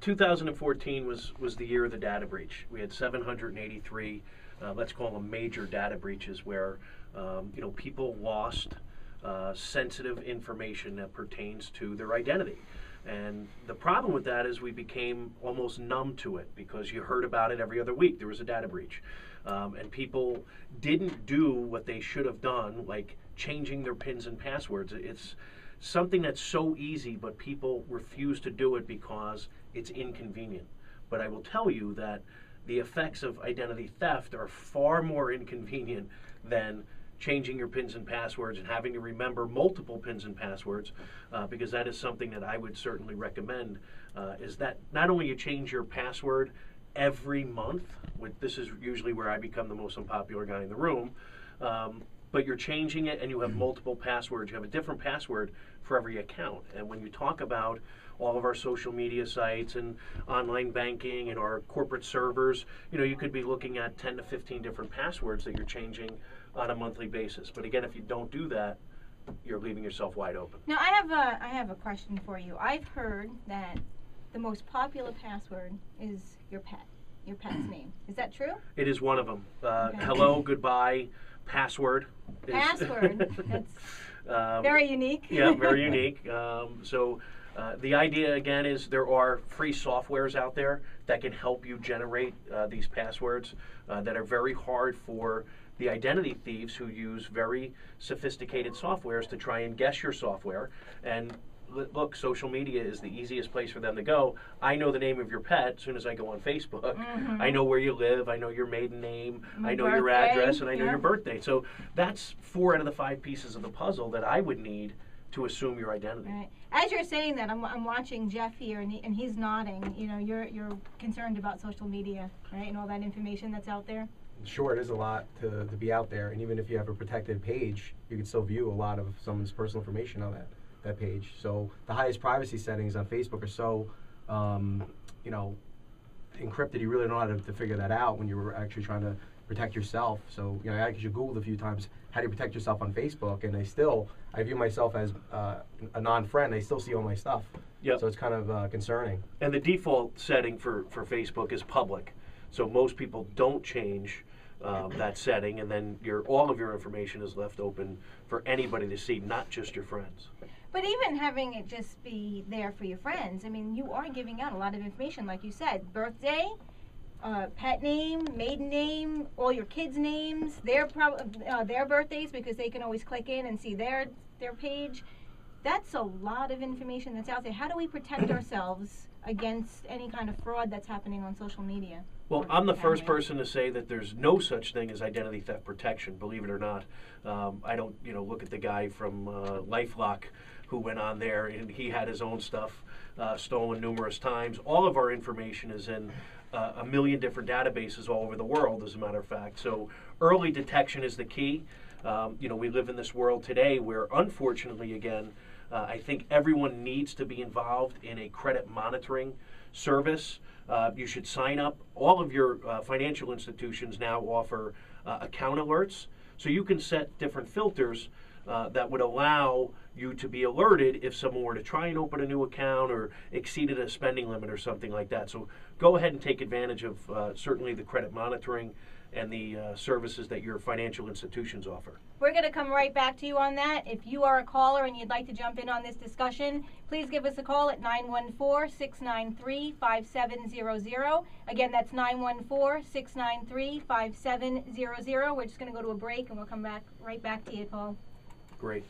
2014 was the year of the data breach. We had 783, let's call them major data breaches, where people lost sensitive information that pertains to their identity. And the problem with that is we became almost numb to it because you heard about it every other week. There was a data breach. And people didn't do what they should have done, like changing their PINs and passwords. It's something that's so easy, but people refuse to do it because it's inconvenient. But I will tell you that the effects of identity theft are far more inconvenient than changing your PINs and passwords and having to remember multiple PINs and passwords, because that is something that I would certainly recommend, is that not only you change your password every month, this is usually where I become the most unpopular guy in the room, but you're changing it and you have multiple passwords. You have a different password for every account. And when you talk about all of our social media sites and online banking and our corporate servers, you could be looking at 10 to 15 different passwords that you're changing on a monthly basis. But again, if you don't do that, you're leaving yourself wide open. Now, I have a question for you. I've heard that the most popular password is your pet's name. Is that true? It is one of them. Okay. Hello, goodbye, password. Password. That's very unique. Yeah, very unique. The idea, again, is there are free softwares out there that can help you generate these passwords that are very hard for the identity thieves who use very sophisticated softwares to try and guess your software. And look, social media is the easiest place for them to go. I know the name of your pet as soon as I go on Facebook. Mm-hmm. I know where you live. I know your maiden name. I know your address, and I know your birthday. So that's 4 out of the 5 pieces of the puzzle that I would need to assume your identity. Right. As you're saying that, I'm watching Jeff here, and he's nodding. You're concerned about social media, right, and all that information that's out there. Sure, it is a lot to be out there, and even if you have a protected page, you can still view a lot of someone's personal information on that page. So the highest privacy settings on Facebook are so, encrypted. You really don't know how to figure that out when you're actually trying to protect yourself. So I actually Googled a few times how do you protect yourself on Facebook, and I view myself as a non-friend. I still see all my stuff. Yep. So it's kind of concerning. And the default setting for Facebook is public. So most people don't change that setting, and then all of your information is left open for anybody to see, not just your friends. But even having it just be there for your friends, I mean, you are giving out a lot of information, like you said, birthday, pet name, maiden name, all your kids' names, their birthdays, because they can always click in and see their page. That's a lot of information that's out there. How do we protect ourselves against any kind of fraud that's happening on social media? Well, I'm the first person to say that there's no such thing as identity theft protection, believe it or not. I don't, look at the guy from LifeLock who went on there and he had his own stuff stolen numerous times. All of our information is in a million different databases all over the world, as a matter of fact. So early detection is the key. We live in this world today where, unfortunately, again, I think everyone needs to be involved in a credit monitoring service. You should sign up. All of your financial institutions now offer account alerts, so you can set different filters that would allow you to be alerted if someone were to try and open a new account or exceeded a spending limit or something like that. So go ahead and take advantage of certainly the credit monitoring and the services that your financial institutions offer. We're going to come right back to you on that. If you are a caller and you'd like to jump in on this discussion, please give us a call at 914-693-5700. Again, that's 914-693-5700. We're just going to go to a break and we'll come back right back to you, Paul. Great.